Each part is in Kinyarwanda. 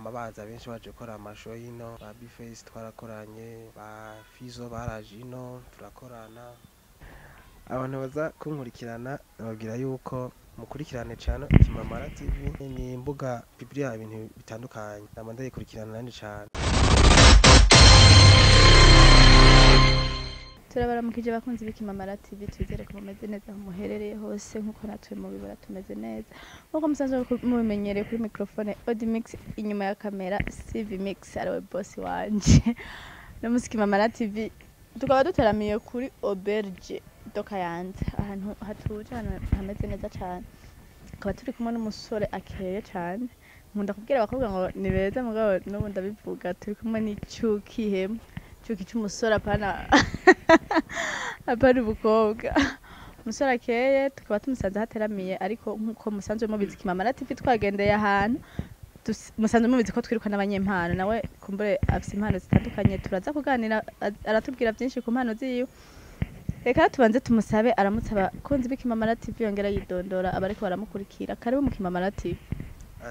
bama baza benshi baje gukora amashow ino, ba Bface twarakoranye, ba Fizo baraje ino turakorana. Abantu baza kunkurikirana babwira yuko mukurikirane cyane Kimamara TV, ni imbuga biblia ibintu bitandukanye, ndama ndayikurikirana nandi cyane. Turabaramukije bakunzi b'Ikimamara TV, twizere ko mumeze neza muherereye hose nkuko natwe mu bibara tumeze neza. Nkuko musanzwe mubimenyereye kuri microphone Audimix, inyuma ya kamera CV Mix ariwe boss wanje. No musiki Kimamara TV tukaba duteramiye kuri Auberge Dokayanza, ahantu hatuje, ahantu hameze neza cyane. Akaba turi kumwe n'umusore akeye cyane. Nkunda kubwira abakobwa ngo ni beza, mugabo n'ubu ndabivuga, turi kumwe n'icyuki hemwe, cyuki cy'umusore apana apana ubukobwa. Umusore akeye tukaba tumusanze hateramiye, ariko nkuko musanzwe mubizi Kimamara TV twagendeye ahantu musanzwe mubizi ko twiruka n'abanyempano, nawe kumbure afise impano zitandukanye, turaza kuganira aratubwira byinshi ku mpano ziwe. Reka tubanze tumusabe aramutse abakunzi b'Ikimamara TV, yongera yidondora abariko baramukurikira. Karibu mu Kimamara TV.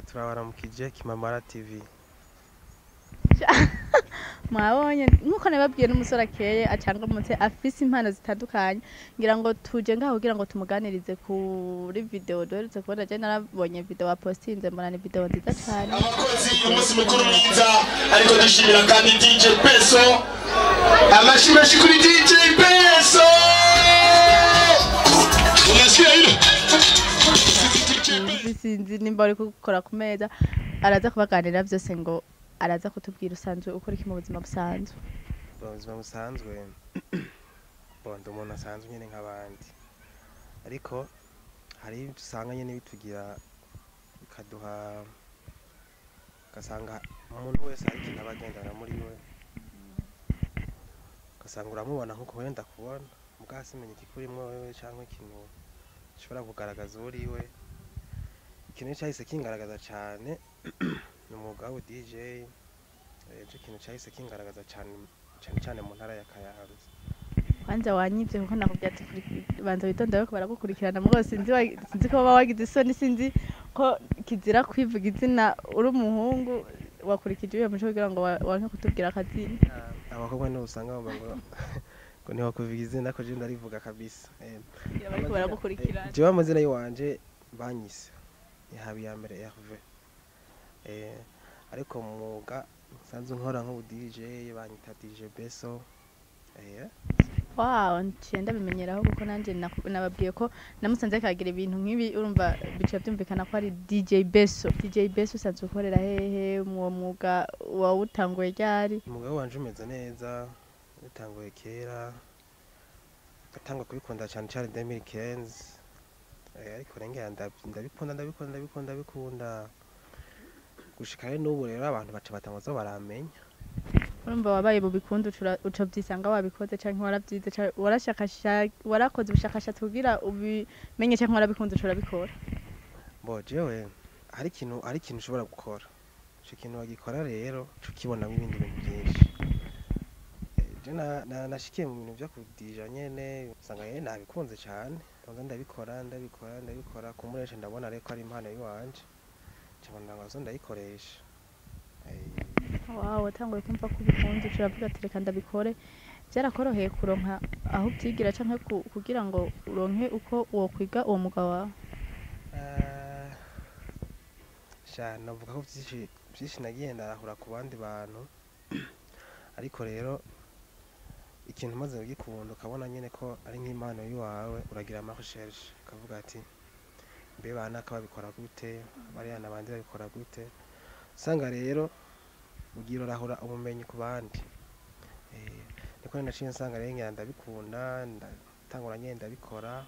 Turabaramukije Kimamara TV. Mwabonye nkuko nababwiye n'umusore akeye acangamutse, afise impano zitandukanye, ngira ngo tuje ngaho kugira ngo tumuganirize kuri video duherutse kubona. Je narabonye video wapostinze, mbona ni video nziza cyane. Abakozi umunsi mukuru mwiza, ariko dushimira kandi DJ Peso, amashimashi kuri DJ Peso. Unasikia hilo? Bisinzi nimba ari gukora ku meza, araza kubaganira byose, ngo araza kutubwira usanzwe ukora iki mu buzima busanzwe. Mu buzima busanzwe bondo umuntu asanzwe nyene nk'abandi, ariko hari usanga nyene bitugira bikaduha, ugasanga umuntu wese ari ikintu abagendana muri we, ugasanga uramubona nk'uko wenda kubona mugabo simenye ikikurimwo wewe canke ikintu gishobora kugaragaza uriwe. Ikintu cyahise kingaragaza cyane n'umwuga wa DJ, cyo kintu cyahise kingaragaza cyane mu ntara ya Kayanza. Kwanza wanyivye kuko nakubwiye ati banza witonda ko baragukurikirana, mugabo sinzi ko baba wagize isoni, sinzi ko kizira kwivuga izina uri umuhungu, wakurikije uyo muco kugira ngo wanke kutubwira akazina. Abakobwa ni usanga bamba ngo niho kuvuga izina ko je ndarivuga kabisa. Bariko baragukurikirana. Je amazina yiwanje banyise yahabi ya mbere Hervé. Ariko mwuga sanzwe nkora nk'ubu DJ banyita DJ Beso. Wow, ncienda bimenyeraho kuko nanje nababwiye ko namusanze kagira ibintu nk'ibi, urumva bice byumvikana ko ari DJ Beso. DJ Beso usanzwe ukorera hehe? Mu mwuga wawutanguye ryari? Umwuga wanje umeze neza, utanguye kera, gatangwa kubikunda cyane 2015. Ariko rengera ndabikunda gushika n'ubu rero abantu baca batangoza baramenya. Urumva wabaye mu bikundi uca byisanga wabikoze canke waravyize, warakoze ubushakashatsi kugira ubimenye canke warabikunze uca urabikora? Bo jewe hari ikintu ushobora gukora, ico kintu wagikora rero ukibonamo ibindi bintu byinshi. Je nashikiye mu bintu byo kudija nyene, usanga nabikunze cyane, ndabikora kumuresha, ndabona reko ari impano yiwanje, cyabona ngazo ndayikoresha. Wow, watanguye kumva ko ubikunze, uravuga ati reka ndabikore. Byarakoroheye kuronka aho byigira canke kugira ngo uronke uko wokwiga uwo mwuga wawe? Navuga ko byinshi nagiye ndarahura ku bandi bantu, ariko rero ikintu maze ugikunda ukabona nyene ko ari nk'impano yiwawe, uragira ama recherche ukavuga ati mbe bana ko babikora gute, bariya nabandi babikora gute. Usanga rero ugira urahura ubumenyi ku bandi. Niko naciye nsanga rero ngira ndabikunda, ndatangura nyene ndabikora,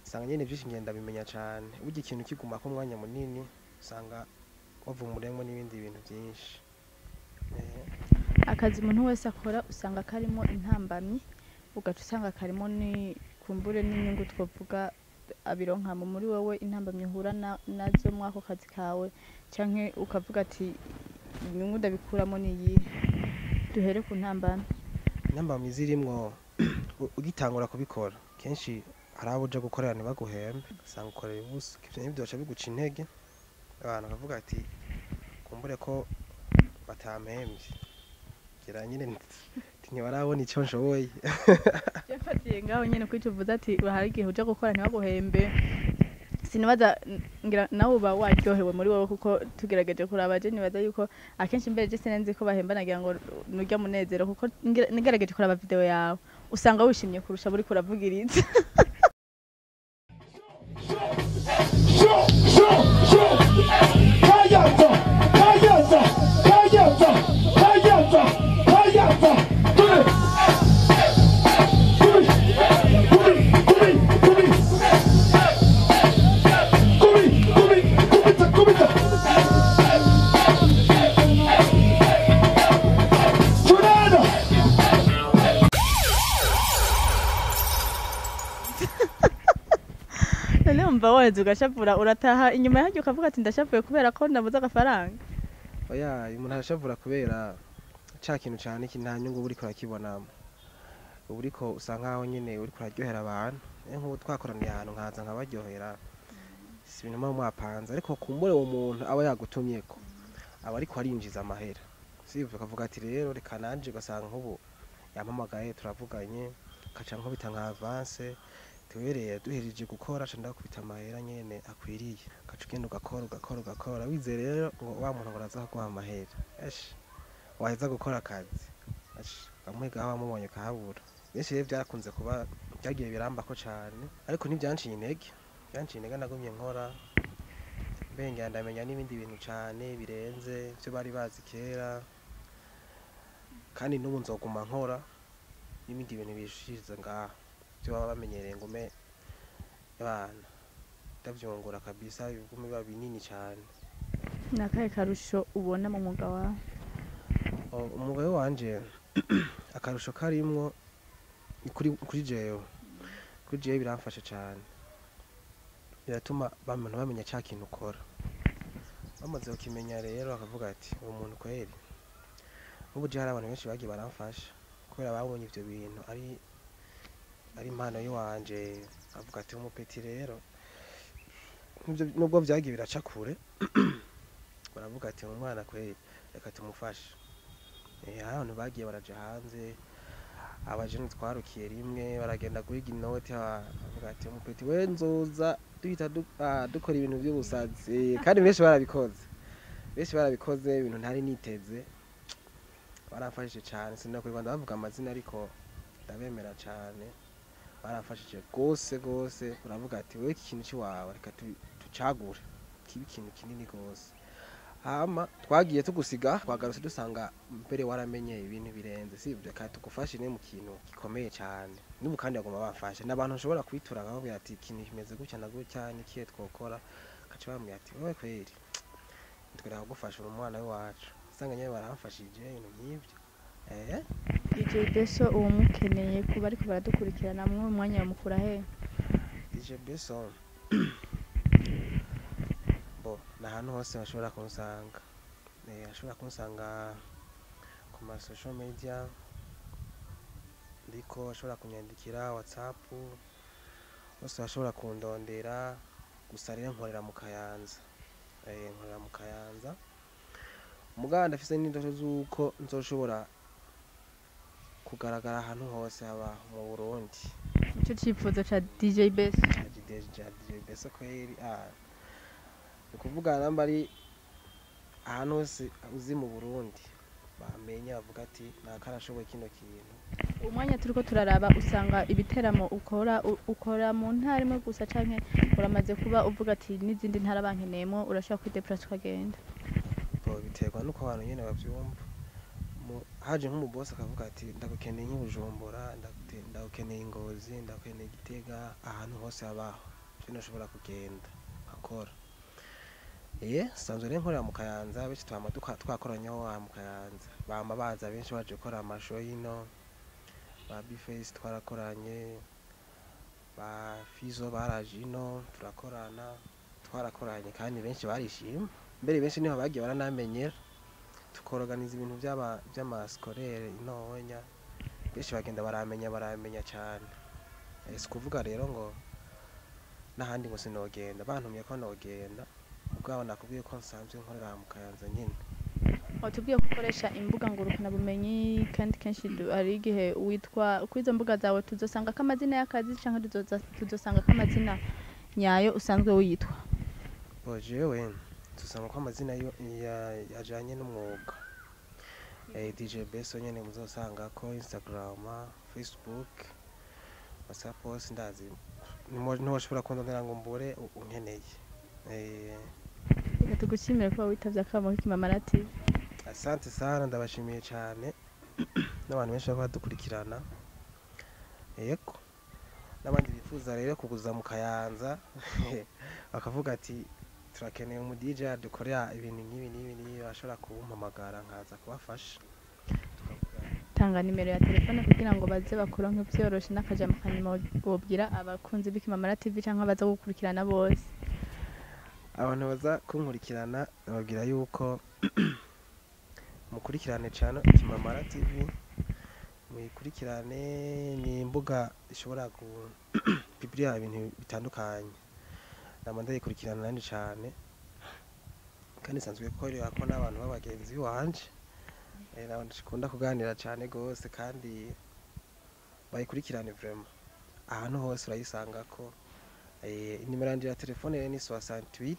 usanga nyene byinshi ngenda bimenya cyane. Burya ikintu kiguma ko umwanya munini usanga wavumuremo n'ibindi bintu byinshi. Akazi umuntu wese akora usanga karimo intambamyi, ugaca usanga karimo ni kumbure n'inyungu twovuga abironka muri wowe. Intambamyi uhura nazo mwako kazi kawe, canke ukavuga ati inyungu ndabikuramo ni iyi? Duhere ku ntambamyi. Intambamyi zirimwo ugitangura kubikora kenshi hari abo uja gukorera ntibaguhembe, usanga ukorera ubusa, ivyo nivyo baca biguca intege. Abantu bakavuga ati kumbure ko batampemvye gira nyine ntibarabona ico nshoboye Yafatiye ngaho nyene kwituvuza ati hari igihe uja gukora ntibaguhembe sinibaza ngira nawe uba waryohewe muri wowe kuko tugerageje kuraba je nibaza yuko akenshi mbere je sinenzi ko bahemba nagira ngo nurya munezero kuko nigerageje kuraba video yawe usanga wishimye kurusha buri kuravugiriza mva waheze ugashapura urataha inyuma yaho ukavuga ati ndashapuye kubera ko nabuze agafaranga oya umuntu arashavura kubera ca kintu cane iki nta nyungu buriko urakibonamo uburiko usanga nkaho nyene uriko uraryohera abantu nk'ubu twakoraniye ahantu nkaza nkabaryohera si ibintu muba mwapanze ariko kumbure uwo muntu aba yagutumyeko aba ariko arinjiza amahera sivyo ukavuga ati rero reka nanje ugasanga nk'ubu yampamagaye turavuganye kaca nkubita nka avance tubereye duhereje gukora ca ndakubita amahera nyene akwiriye kaca ugenda ugakora wize rero ngo wa muntu ngo araza kuguha amahera esh waheza gukora akazi esh bamwe gaho bamubonye kahabura benshi rero byarakunze kuba byagiye birambako cane ariko ntibyanciye intege nagumye nkora mbenge ndamenya n'ibindi bintu cane birenze byo bari bazi kera kandi n'ubu nzoguma nkora n'ibindi bintu bishiriza ngaha byo baba bamenyereye ngume abana ndavyongora kabisa ibigume biba binini cyane nakaye karusho ubona mu mwuga wawe umwuga wanje akarusho karimwo kuri jewe biramfasha cyane biratuma abantu bamenya cya kintu ukora bamaze kukimenya rero bakavuga ati uwo muntu kweri ubu je hari abantu benshi bagiye baramfasha kubera babonye ivyo bintu ari impano yiwanje avuga ati umupeti rero nubwo byagiye biraca kure baravuga ati umwana kweri reka tumufashe abantu bagiye baraje hanze abajene twarukiye rimwe baragenda guhiga inoti avuga ati umupeti we nzoza duhita dukora ibintu by'ubusazi kandi benshi barabikoze ibintu ntari niteze baramfashije cyane sinakwirwa ndabavuga amazina ariko ndabemera cyane baramfashije gose uravuga ati wewe ikintu ciwawe reka tucagure kibi ikintu kinini gose hama twagiye tugusiga twagarutse dusanga mbere waramenye ibintu birenze sivyo kandi tugufashe ne mu kintu gikomeye cyane n'ubu kandi bagomba bafashe n'abantu nshobora kwitura ngaho ati ikintu kimeze gutya na gutya nikiye twokora kaca bamwe ati wewe kweri twera kugufasha umwana wacu usanga nyine baramfashije ibintu nk'ibyo DJ Beso uwo mukeneye kuba ariko baradukurikirana mwe umwanya mukura he DJ Beso n'ahantu hose bashobora kunsanga ku ma social media ndiko bashobora kunyandikira WhatsApp bose bashobora kundondera gusa rero nkorera mu Kayanza umuganda afise n'indoto z'uko nzoshobora kugaragara ahantu hose haba mu Burundi ico cifuzo ca DJ Beso DJ Beso kweri ukuvuga namba ari ahantu hose uzi mu Burundi bamenya bavuga ati nakarashoboye kino kintu umwanya turiko turaraba usanga ibiteramo ukora mu ntara imwe gusa canke uramaze kuba uvuga ati n'izindi ntara bankeneyemo urashobora kwideplace ukagenda biterwa nuko abantu nyene bavyumva haje nk'umubosi akavuga ati ndagukeneye nk'Ubujumbura ndagukeneye Ingozi ndagukeneye Gitega ahantu hose habaho cyo nshobora kugenda akora sanzwe rero nkorera mu Kayanza benshi twakoranyeho mu Kayanza bama baza benshi baje gukora amashow yino ba Bface twarakoranye ba Fizo baraje ino twarakoranye kandi benshi barishima mbere benshi niho bagiye baranamenyera tukoroganiza ibintu by'amaskolere inonya benshi bagenda baramenya cyane si kuvuga rero ngo n'ahandi ngo sinogenda bantumye ko nogenda ubwo nakubwiye ko nsanzwe nkorera mu Kayanza nyine watubwiye ko ukoresha imbuga ngurukana bumenyi kandi kenshi hari igihe witwa kuri izo mbuga zawe tuzosanga ko amazina y'akazi cyangwa tuzosanga ko amazina nyayo usanzwe witwa jewe dusanga ko amazina yajanye n'umwuga DJ Beso nyene muzosanga ko Instagram, Facebook, WhatsApp hose ndazi ntiwashobora kundondera ngo mbure unkeneye. Reka tugushimire ko witavye akamo k'Imamara TV. Asante sana ndabashimiye cyane n'abantu benshi baba badukurikirana. Yego n'abandi bifuza rero kuguza mu Kayanza bakavuga ati turakeneye umu DJ dukorera ibintu nk'ibi bashobora kumpamagara nkaza kubafasha. Tanga nimero ya telefone kugira ngo baze bakuronke byoroshe n'akajambo kanyuma wobwira abakunzi b'Imamara TV cyangwa baza gukurikirana bose. Abantu baza kunkurikirana babwira yuko mukurikirane cyane Imamara TV, muyikurikirane ni imbuga ishobora gupibrira ibintu bitandukanye. Namanda yikurikirana nani cyane kandi sanzwe ko n'abantu b'abagenzi wanje n'abantu shikunda kuganira cyane gose kandi bayikurikirane vraiment ahantu hose urayisanga ko nimero ya telefone ni 68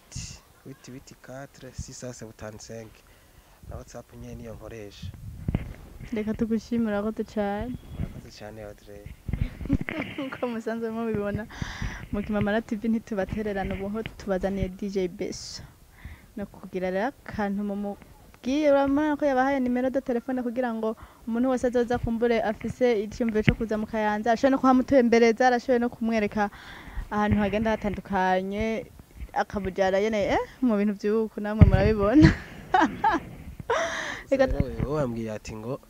884 675 na WhatsApp nyene niyo nkoresha. Reka tugushimira ko cyane. Murakoze cyane Audrey. Uko musanzwe mubibona mu Imamara TV ntitubatererana ubuho tubazaniye DJ Beso no kugira rero akantu mubwira ko yabahaye nimero de telefone kugira ngo umuntu wese azoza kumbure afise icyumviro cyo kuza mu Kayanza ashobora no kuhamutembereza arashoboye no kumwereka ahantu hagenda hatandukanye akabujara yene mu bintu by'uko namwe murabibona. Reka wambwiye ati ngo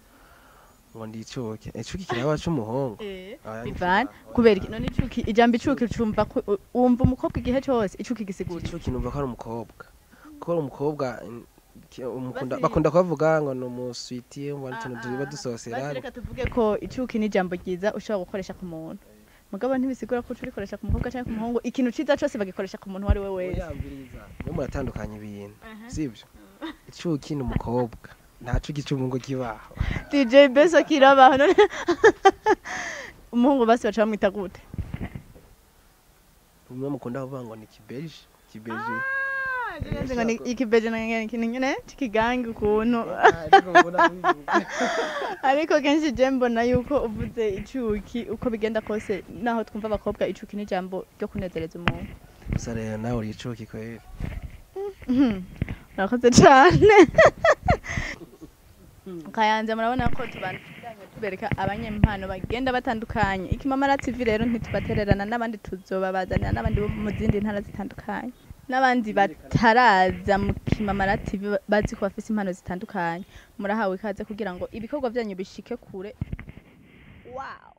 ndicuke icuki kiraba cy'umuhongo Ivan kubera none icuki ijambo icuki cumva wumva umukobwa igihe cyose icuki gisigura icuki numva ko ari umukobwa ko ari umukobwa bakunda kuvuga ngo no muswiti ngo tuntu tuba dusosera. Reka tuvuge ko icuki ni ijambo ryiza ushobora gukoresha ku muntu mugabo ntibisigura ko urikoresha ku mukobwa cyangwa ku muhungu ikintu ciza cyose bagikoresha ku muntu wari we wese no muratandukanye ibintu sibyo. Icuki ni umukobwa nta cuki cy'umungu kibaho. DJ Beso kirabaho none umuhungu basi baca bamwita gute? Umwe mukunda kuvuga ngo ni kibeje ngo ni ikibeje nyine kigangi ukuntu ariko kenshi je mbona yuko uvuze icuki uko bigenda kose naho twumva abakobwa icuki ni ijambo ryo kunezereza umuntu. Gusa rero nawe uri icuki kweli. Murakoze cyane. Kayanza murabona ko tubandanye tubereka abanyempano bagenda batandukanye. Imamara TV rero ntitubatererana n'abandi tuzobabazanira n'abandi bo mu zindi ntara zitandukanye n'abandi bataraza mu Imamara TV bazi ko bafise impano zitandukanye. Murahawe ikaze kugira ngo ibikorwa byanyu bishike kure. Wow.